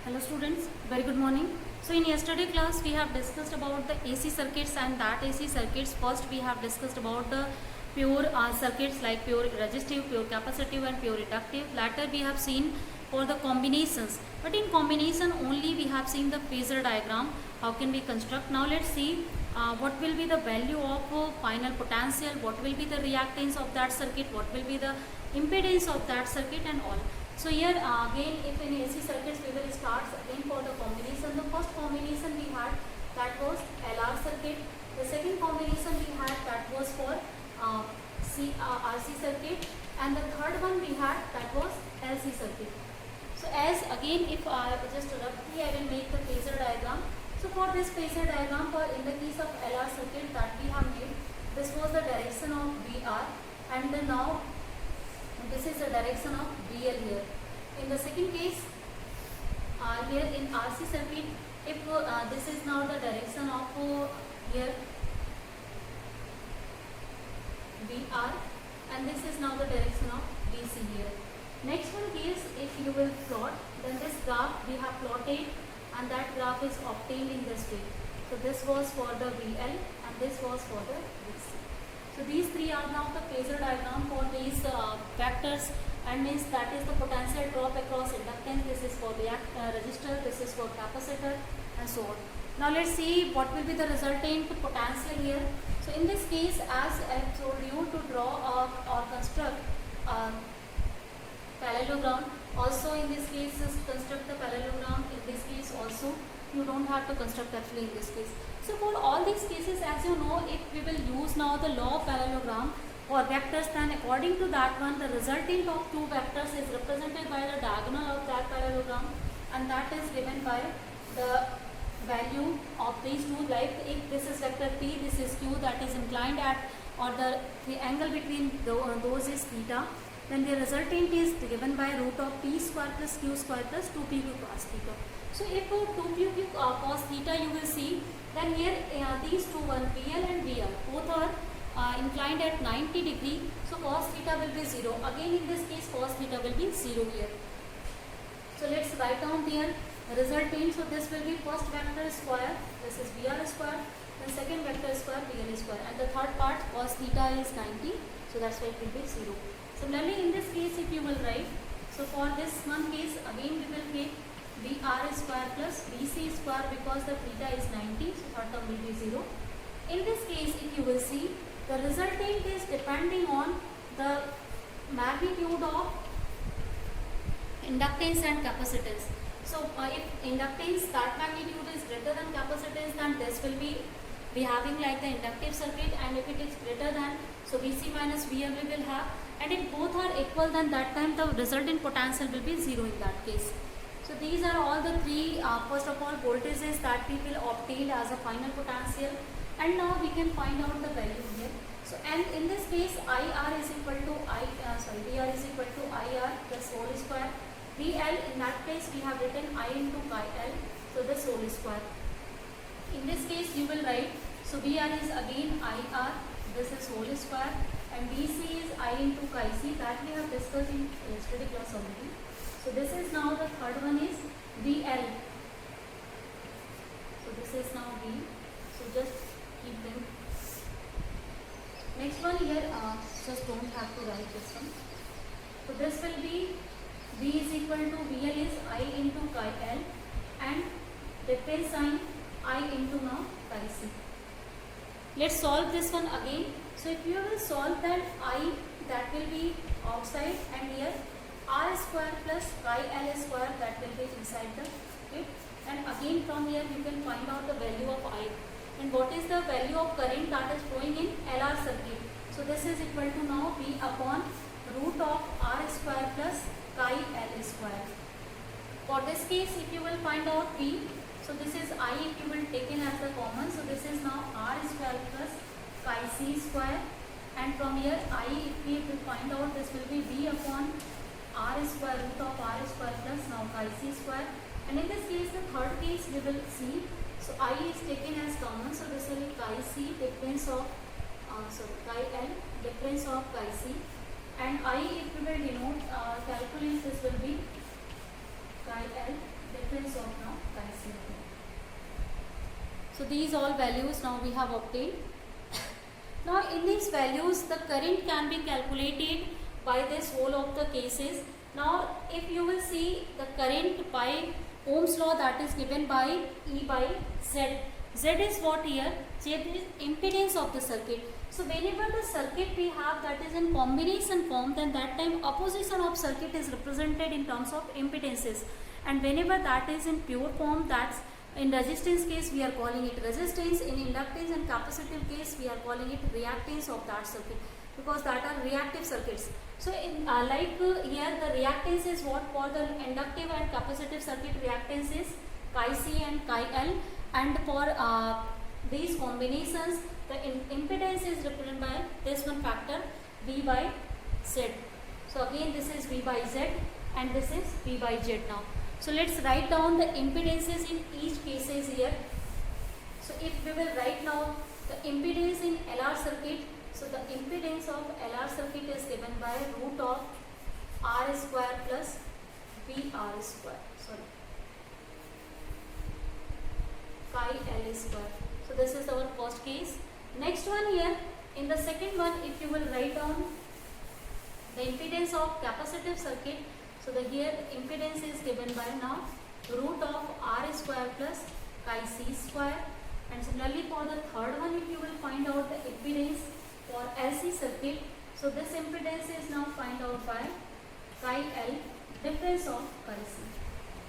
Hello students, very good morning. So in yesterday class we have discussed about the AC circuits, and that AC circuits first we have discussed about the pure circuits like pure resistive, pure capacitive and pure inductive. Later we have seen for the combinations, but in combination only we have seen the phasor diagram, how can we construct. Now let's see what will be the value of final potential, what will be the reactance of that circuit, what will be the impedance of that circuit and all. So here again, if in AC circuits we will start again for the combination. The first combination we had, that was LR circuit. The second combination we had, that was for RC circuit, and the third one we had, that was LC circuit. So as again, if I just roughly I will make the phasor diagram. So for this phasor diagram, for in the case of LR circuit that we have made, this was the direction of VR, and then now this is the direction of BL here. In the second case, here in RC circuit, if this is now the direction of here VR, and this is now the direction of BC here. Next one case, if you will plot, then this graph we have plotted, and that graph is obtained in this way. So this was for the VL, and this was for the BC. So these three are now the phasor diagram for these vectors, and means that is the potential drop across inductance. This is for resistor, this is for capacitor, and so on. Now let's see what will be the resultant potential here. So in this case, as I told you to draw or construct parallelogram. Also in this case, construct the parallelogram. In this case also, you don't have to construct actually in this case. So for all these cases, as you know, if we will use now the law of parallelogram for vectors, then according to that one, the resultant of two vectors is represented by the diagonal of that parallelogram, and that is given by the value of these two. Like if this is vector P, this is Q, that is inclined at, or the angle between those is theta, then the resultant is given by root of P square plus Q square plus 2PQ cos theta. So if 2PQ cos theta you will see, then here these two, one PL and VR, both are inclined at 90 degree. So cos theta will be 0. Again in this case cos theta will be 0 here. So let's write down here resultant. So this will be first vector square, this is VR square, then second vector square PL square, and the third part cos theta is 90. So that's why it will be 0. Similarly in this case, if you will write, so for this one case again we will take VR square plus BC square, because the theta is 90, so third term will be 0. In this case, if you will see, the resultant is depending on the magnitude of inductance and capacitance. So if inductance, that magnitude is greater than capacitance, then this will be having like the inductive circuit, and if it is greater than, so VC minus VL we will have, and if both are equal, then that time the resultant potential will be 0 in that case. So these are all the three first of all voltages that we will obtain as a final potential, and now we can find out the value here. So and in this case IR is equal to VR is equal to IR plus whole square. VL, in that case we have written I into pi L, so this whole square. In this case you will write, so VR is again IR, this is whole square, and BC is I into chi C, that we have discussed in yesterday class already. So this is now the third one is VL. So this is now V. So just keep them. Next one here, just don't have to write this one. So this will be V is equal to VL is I into chi L, and replace sign I into now chi C. Let's solve this one again. So if you will solve that I, that will be outside, and here R square plus chi L square, that will be inside the kit, and again from here you can find out the value of I, and what is the value of current that is flowing in LR circuit. So this is equal to now V upon root of R square plus chi L square. For this case, if you will find out V, so this is I, if you will take in as the common, so this is now R square plus chi C square, and from here I, if we will find out, this will be V upon R square root of R square plus now chi C square, and in this case the third case we will see, so I is taken as common, so this will be chi C difference of chi L difference of chi C, and I, if we will denote calculate, this will be chi L difference of now chi c. So these all values now we have obtained. Now in these values the current can be calculated by this whole of the cases. Now if you will see the current by Ohm's law, that is given by E by Z. Z is what here? Z is impedance of the circuit. So whenever the circuit we have that is in combination form, then that time opposition of circuit is represented in terms of impedances. And whenever that is in pure form, that's in resistance case we are calling it resistance, in inductance and capacitive case we are calling it reactance of that circuit, because that are reactive circuits. So in here the reactance is what? For the inductive and capacitive circuit, reactance is chi c and chi l, and for these combinations the impedance is represented by this one factor V by Z. So again this is V by Z and this is V by Z now. So let's write down the impedances in each cases here. So if we will write now the impedance in LR circuit, so the impedance of LR circuit is given by root of R square plus VR square, chi L square. So this is our first case. Next one here, in the second one, if you will write down the impedance of capacitive circuit, so the here impedance is given by now root of R square plus chi C square. And similarly for the third one, if you will find out the impedance for LC circuit, so this impedance is now find out by chi L difference of chi C.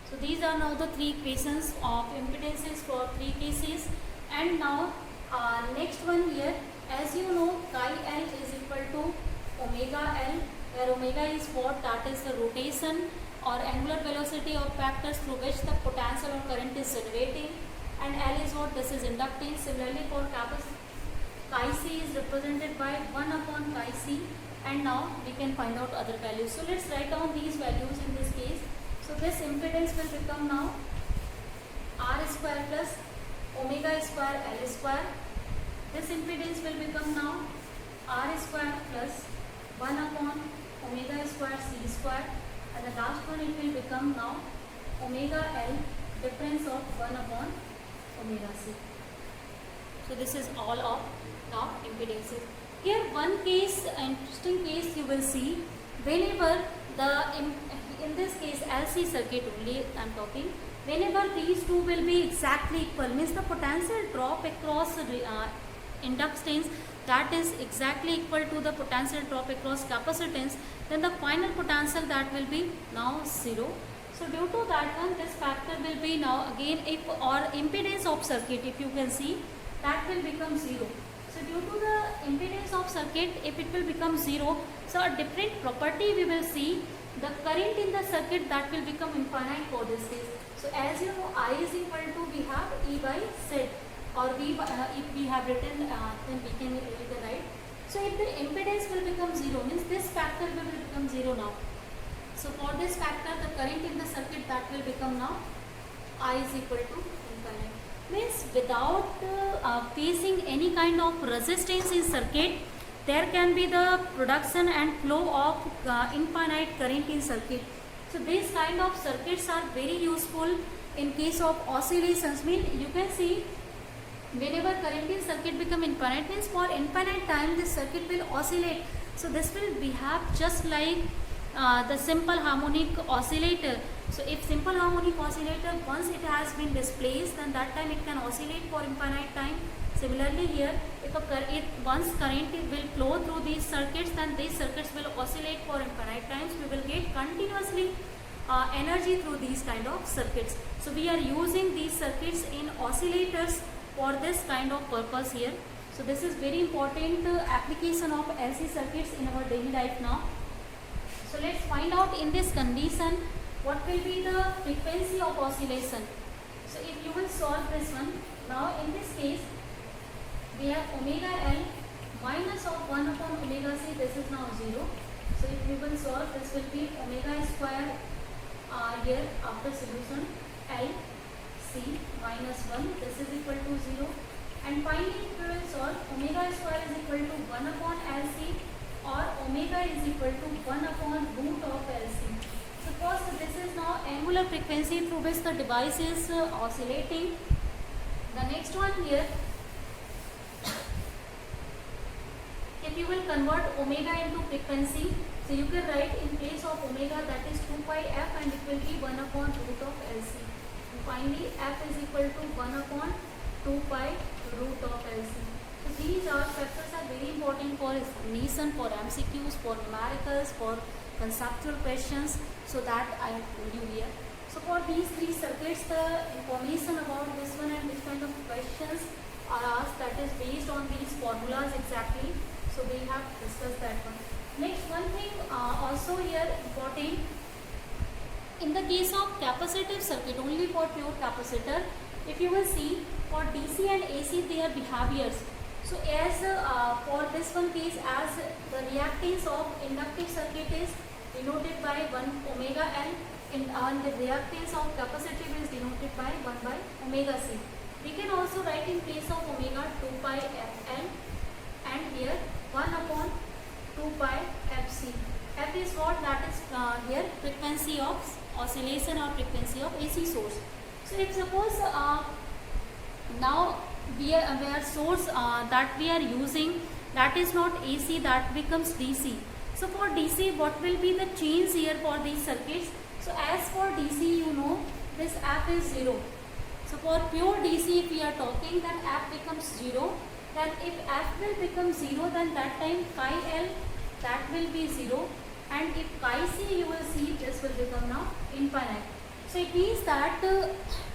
So these are now the three equations of impedances for three cases. And now next one here, as you know, chi L is equal to omega L, where omega is what? That is the rotation or angular velocity of factors through which the potential or current is generating, and L is what? This is inductance. Similarly for capacitor, chi c is represented by 1 upon chi c, and now we can find out other values. So let's write down these values in this case. So this impedance will become now R square plus omega square L square. This impedance will become now R square plus 1 upon omega square C square, and the last one it will become now omega L difference of 1 upon omega C. So this is all of now impedances. Here one case, interesting case you will see, whenever in this case LC circuit only I am talking, whenever these two will be exactly equal, means the potential drop across inductance that is exactly equal to the potential drop across capacitance, then the final potential that will be now 0. So due to that one, this factor will be now again, if or impedance of circuit, if you can see, that will become 0. So due to the impedance of circuit, if it will become 0, so a different property we will see, the current in the circuit that will become infinite for this case. So as you know, I is equal to, we have E by Z, or V by, if we have written then we can write. So if the impedance will become 0, means this factor will become 0 now. So for this factor, the current in the circuit that will become now I is equal to infinite. Means without facing any kind of resistance in circuit, there can be the production and flow of infinite current in circuit. So these kind of circuits are very useful in case of oscillations. Mean you can see, whenever current in circuit become infinite, means for infinite time this circuit will oscillate. So this will behave just like the simple harmonic oscillator. So if simple harmonic oscillator, once it has been displaced, then that time it can oscillate for infinite time. Similarly here, if once current will flow through these circuits, then these circuits will oscillate for infinite times. We will get continuously energy through these kind of circuits. So we are using these circuits in oscillators for this kind of purpose here. So this is very important application of LC circuits in our daily life now. So let's find out in this condition what will be the frequency of oscillation. So if you will solve this one, now in this case we have omega L minus of 1 upon omega C, this is now 0. So if you will solve, this will be omega square here after solution L C minus 1, this is equal to 0. And finally if you will solve, omega square is equal to 1 upon L C, or omega is equal to 1 upon root of LC. So Suppose this is now angular frequency through which the device is oscillating. The next one here, if you will convert omega into frequency, so you can write in place of omega that is 2 pi f and it will be 1 upon root of LC. And finally f is equal to 1 upon 2 pi root of LC. So these are factors are very important for examination, for MCQs, for numericals, for conceptual questions. So that I have told you here. So for these three circuits, the information about this one and which kind of questions are asked, that is based on these formulas exactly. So we have discussed that one. Next one thing also here important, in the case of capacitive circuit, only for pure capacitor, if you will see for DC and AC their behaviors. So as for this one case, as the reactance of inductive circuit is denoted by 1 omega L and the reactance of capacitive is denoted by 1 by omega C. We can also write in place of omega 2 pi Fl and here 1 upon 2 pi Fc. F is what? That is here frequency of oscillation or frequency of AC source. So if suppose now we are source that we are using, that is not AC, that becomes DC. So for DC, what will be the change here for these circuits? So as for DC, you know this F is 0. So for pure DC, if we are talking, then F becomes 0. Then if F will become 0, then that time chi L, that will be 0. And if chi C, you will see this will become now infinite. So it means that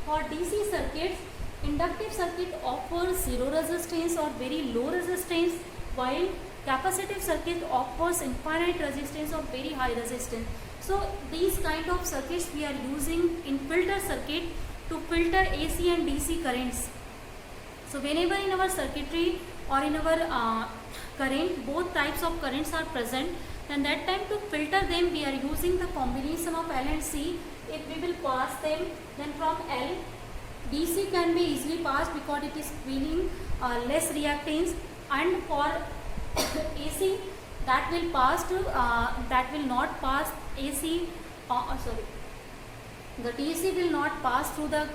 for DC circuits, inductive circuit offers 0 resistance or very low resistance, while capacitive circuit offers infinite resistance or very high resistance. So these kind of circuits we are using in filter circuit to filter AC and DC currents. So whenever in our circuitry or in our current, both types of currents are present, then that time to filter them we are using the combination of L and C. If we will pass them, then from L, DC can be easily passed because it is feeling less reactance, and for AC that will pass to that will not pass AC the DC will not pass through the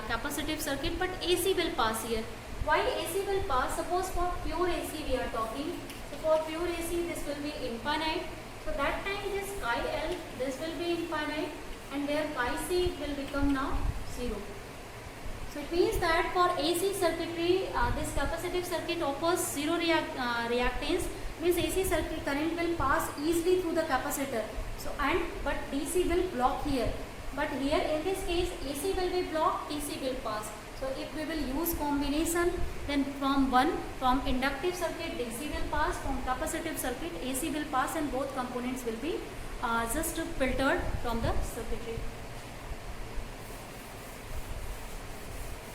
capacitive circuit, but AC will pass here. Why AC will pass? Suppose for pure AC we are talking. So for pure AC this will be infinite. So that time this chi L, this will be infinite, and there chi C will become now 0. So it means that for AC circuitry, this capacitive circuit offers 0 reactance, means AC circuit current will pass easily through the capacitor. So but DC will block here. But here in this case AC will be blocked, DC will pass. So if we will use combination, then from inductive circuit DC will pass, from capacitive circuit AC will pass, and both components will be just filtered from the circuitry.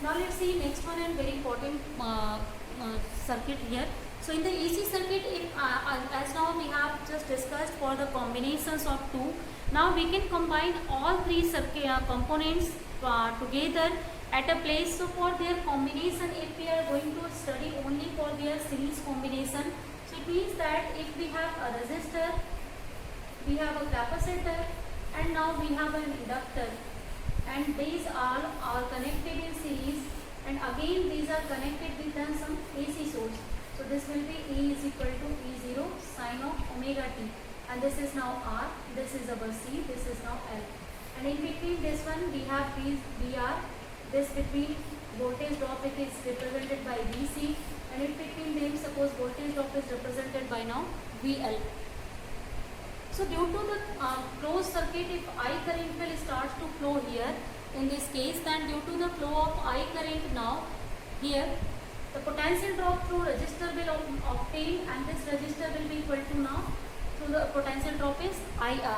Now let's see next one and very important circuit here. So in the AC circuit, as now we have just discussed for the combinations of two, now we can combine all three circuit components together at a place. So for their combination, if we are going to study only for their series combination, so it means that if we have a resistor, we have a capacitor, and now we have an inductor, and these all are connected in series, and again these are connected with some AC source. So this will be E is equal to E0 sine of omega t, and this is now R, this is our C, this is now L, and in between this one we have these VR, this between voltage drop it is represented by VC, and in between them suppose voltage drop is represented by now VL. So due to the closed circuit, if I current will start to flow here in this case, then due to the flow of I current now here, the potential drop through resistor will obtain, and this resistor will be equal to now through the potential drop is IR.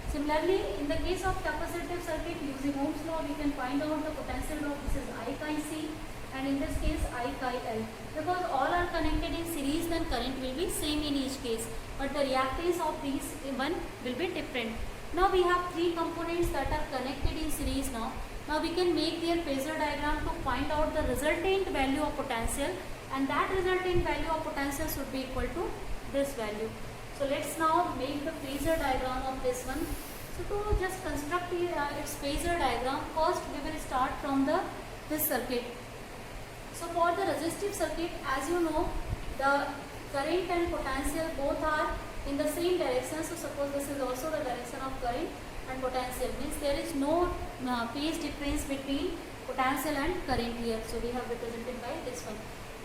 Similarly, in the case of capacitive circuit using Ohm's law, we can find out the potential drop. This is I chi C, and in this case I chi L. Because all are connected in series, then current will be same in each case, but the reactance of these one will be different. Now we have three components that are connected in series now. Now we can make their phasor diagram to find out the resultant value of potential, and that resultant value of potential should be equal to this value. So let's now make the phasor diagram of this one. So to just construct its phasor diagram, first we will start from this circuit. So for the resistive circuit, as you know, the current and potential both are in the same direction. So suppose this is also the direction of current and potential, means there is no phase difference between potential and current here. So we have represented by this one.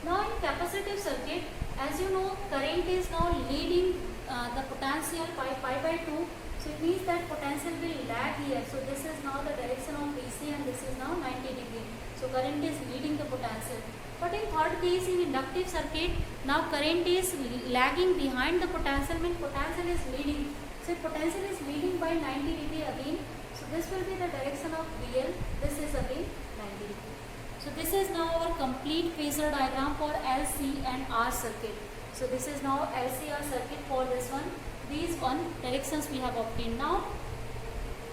Now in capacitive circuit, as you know, current is now leading the potential by pi by 2. So it means that potential will lag here. So this is now the direction of DC and this is now 90 degree. So current is leading the potential. But in third case, in inductive circuit, now current is lagging behind the potential, means potential is leading. So potential is leading by 90 degree again. So this will be the direction of VL. This is again 90 degree. So this is now our complete phasor diagram for LC and R circuit. So this is now LCR circuit for this one. These one directions we have obtained. Now,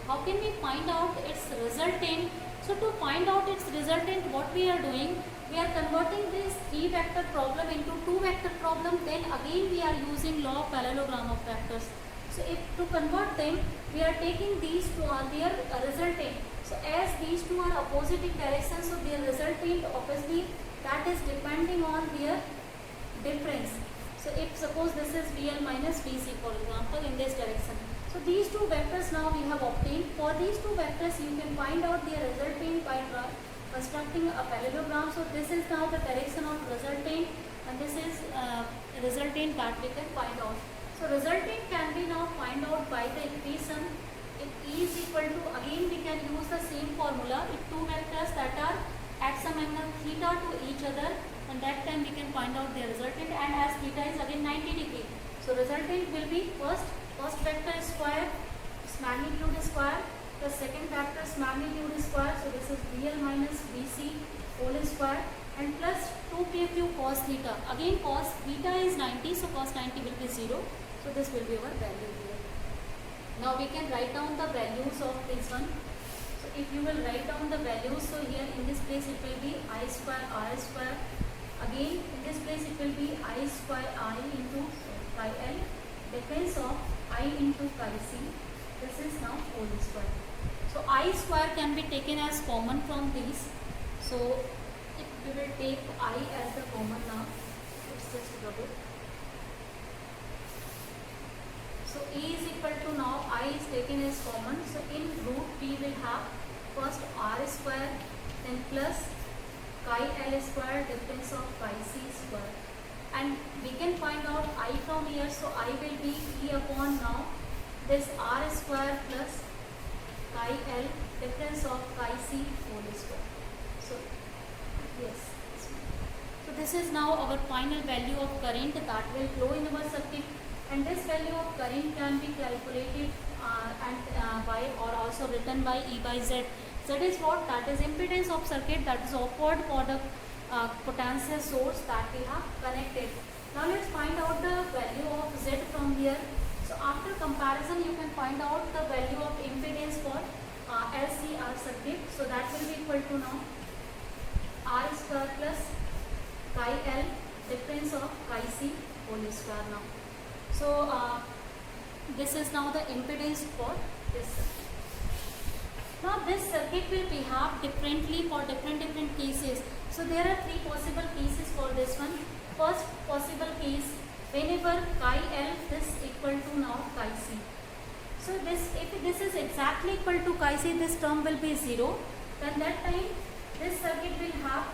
how can we find out its resultant? So to find out its resultant, what we are doing, we are converting this 3 vector problem into 2 vector problem. Then again we are using law of parallelogram of vectors. So if to convert them, we are taking these two are their resultant. So as these two are opposite in direction, so their resultant obviously that is depending on their difference. So if suppose this is VL minus VC, for example, in this direction. So these two vectors now we have obtained. For these two vectors you can find out their resultant by constructing a parallelogram. So this is now the direction of resultant and this is resultant that we can find out. So resultant can be now find out by the equation. If E is equal to, again we can use the same formula. If two vectors that are at some angle theta to each other, and that time we can find out their resultant, and as theta is again 90 degree. So resultant will be first vector square, its magnitude square, plus second vector's magnitude square. So this is VL minus VC whole square, and plus 2pq cos theta. Again cos theta is 90, so cos 90 will be 0. So this will be our value here. Now we can write down the values of this one. So if you will write down the values, so here in this place it will be I square R square. Again in this place it will be I square I into pi L, difference of I into pi C. This is now whole square. So I square can be taken as common from these. So if we will take I as the common now, let's just rub it. So E is equal to, now I is taken as common. So in root we will have first R square, then plus chi L square, difference of pi C square. And we can find out I from here. So I will be E upon now this R square plus chi L, difference of pi C whole square. So yes. So this is now our final value of current that will flow in our circuit. And this value of current can be calculated by or also written by E by Z. Z is what? That is impedance of circuit that is offered for the potential source that we have connected. Now let's find out the value of Z from here. So after comparison you can find out the value of impedance for LCR circuit. So that will be equal to now R square plus chi L, difference of chi C whole square now. So this is now the impedance for this circuit. Now this circuit will behave differently for different cases. So there are 3 possible cases for this one. First possible case, whenever chi L this equal to now chi C. So this, if this is exactly equal to chi C, this term will be 0. Then that time this circuit will have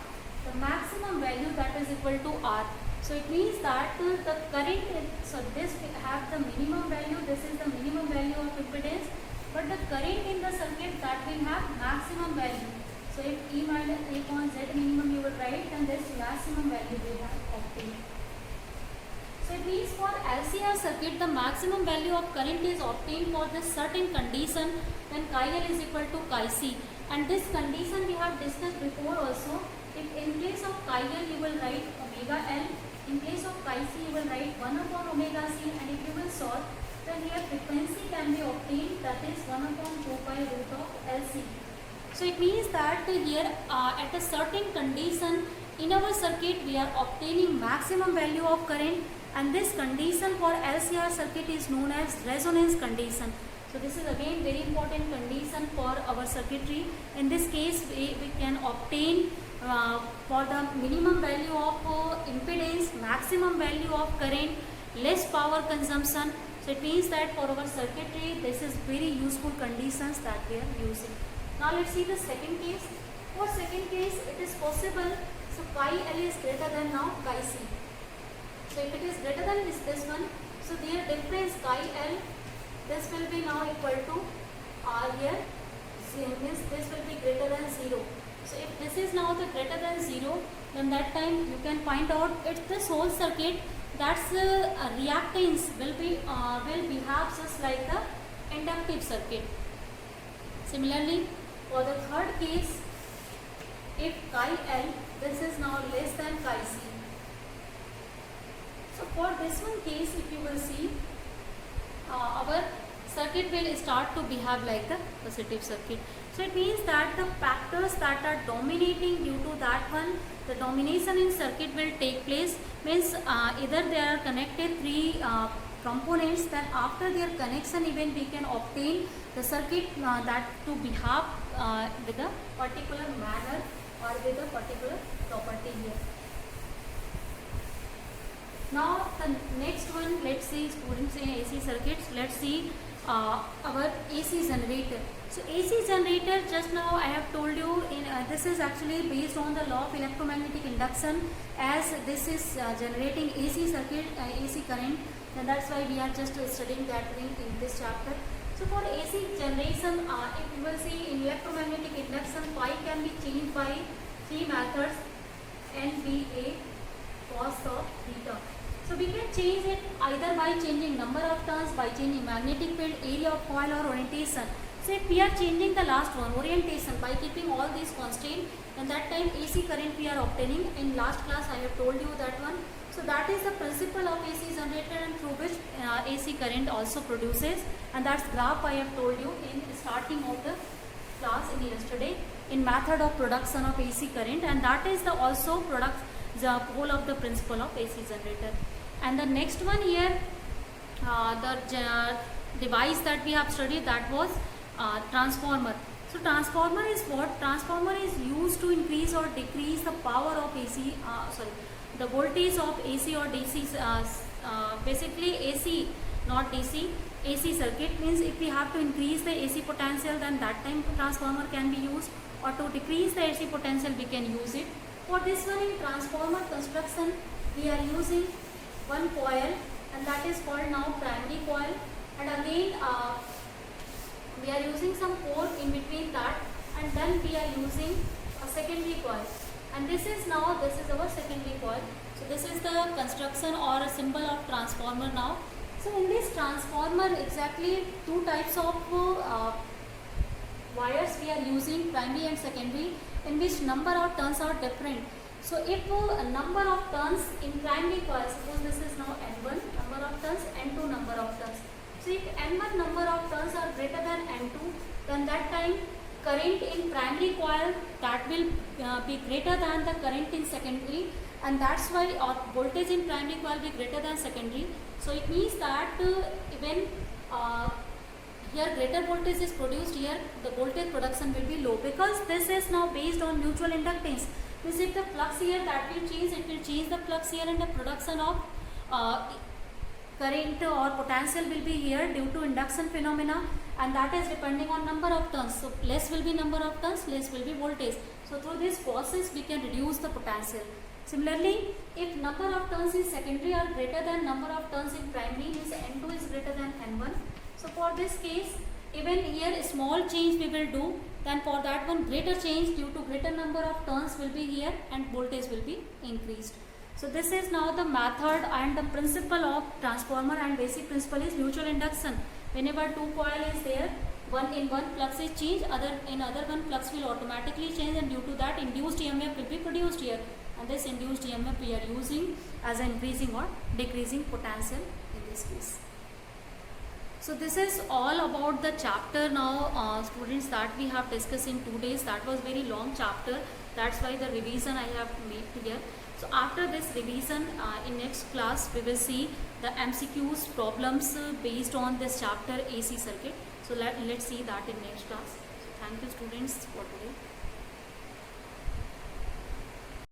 the maximum value that is equal to R. So it means that the current, so this will have the minimum value, this is the minimum value of impedance, but the current in the circuit that will have maximum value. So if E minus A upon Z minimum you will write, and this maximum value we have obtained. So it means for LCR circuit the maximum value of current is obtained for this certain condition when chi L is equal to chi C. And this condition we have discussed before also. If in place of chi L you will write omega L, in place of chi C you will write 1 upon omega C, and if you will solve, then here frequency can be obtained, that is 1 upon 2 pi root of LC. So it means that here at a certain condition in our circuit we are obtaining maximum value of current, and this condition for LCR circuit is known as resonance condition. So this is again very important condition for our circuitry. In this case, we can obtain for the minimum value of impedance, maximum value of current, less power consumption. So it means that for our circuitry, this is very useful conditions that we are using. Now let's see the second case. For second case, it is possible. So chi L is greater than now chi C. So if it is greater than this one, so their difference chi L, this will be now equal to R here, means this will be greater than 0. So if this is now the greater than 0, then that time you can find out it's this whole circuit, that's reactance will behave just like the inductive circuit. Similarly, for the third case, if chi L, this is now less than chi C. So for this one case, if you will see, our circuit will start to behave like the positive circuit. So it means that the factors that are dominating due to that one, the domination in circuit will take place. Means either they are connected three components, then after their connection even we can obtain the circuit that to behave with a particular manner or with a particular property here. Now the next one, let's see students in AC circuits, let's see our AC generator. So AC generator, just now I have told you, this is actually based on the law of electromagnetic induction, as this is generating AC circuit, AC current, and that's why we are just studying that thing in this chapter. So for AC generation, if you will see in electromagnetic induction, phi can be changed by three methods, NBA, cos of theta. So we can change it either by changing number of turns, by changing magnetic field, area of coil, or orientation. So if we are changing the last one, orientation, by keeping all these constraints, then that time AC current we are obtaining. In last class I have told you that one. So that is the principle of AC generator, and through which AC current also produces, and that's graph I have told you in starting of the class in yesterday in method of production of AC current, and that is the also product the whole of the principle of AC generator. And the next one here, the device that we have studied, that was transformer. So transformer is what? Transformer is used to increase or decrease the power of AC, the voltage of AC or DC, basically AC, not DC. AC circuit means if we have to increase the AC potential, then that time transformer can be used, or to decrease the AC potential we can use it. For this one, in transformer construction, we are using one coil, and that is called now primary coil, and again we are using some core in between that, and then we are using a secondary coil, and this is our secondary coil. So this is the construction or a symbol of transformer now. So in this transformer, exactly two types of wires we are using, primary and secondary, in which number of turns are different. So if a number of turns in primary coil, suppose this is now N1 number of turns, N2 number of turns. So if N1 number of turns are greater than N2, then that time current in primary coil that will be greater than the current in secondary, and that's why voltage in primary coil will be greater than secondary. So it means that when here greater voltage is produced, here the voltage production will be low, because this is now based on mutual inductance. Means if the flux here that will change, it will change the flux here, and the production of current or potential will be here due to induction phenomena, and that is depending on number of turns. So less will be number of turns, less will be voltage. So through this process we can reduce the potential. Similarly, if number of turns in secondary are greater than number of turns in primary, means N2 is greater than N1. So for this case, even here a small change we will do, then for that one greater change due to greater number of turns will be here, and voltage will be increased. So this is now the method and the principle of transformer, and basic principle is mutual induction. Whenever two coil is there, one in one flux is changed, in other one flux will automatically change, and due to that induced EMF will be produced here, and this induced EMF we are using as an increasing or decreasing potential in this case. So this is all about the chapter now, students, that we have discussed in 2 days. That was very long chapter, that's why the revision I have made here. So after this revision, in next class we will see the MCQs problems based on this chapter AC circuit. So let's see that in next class. So thank you students for today.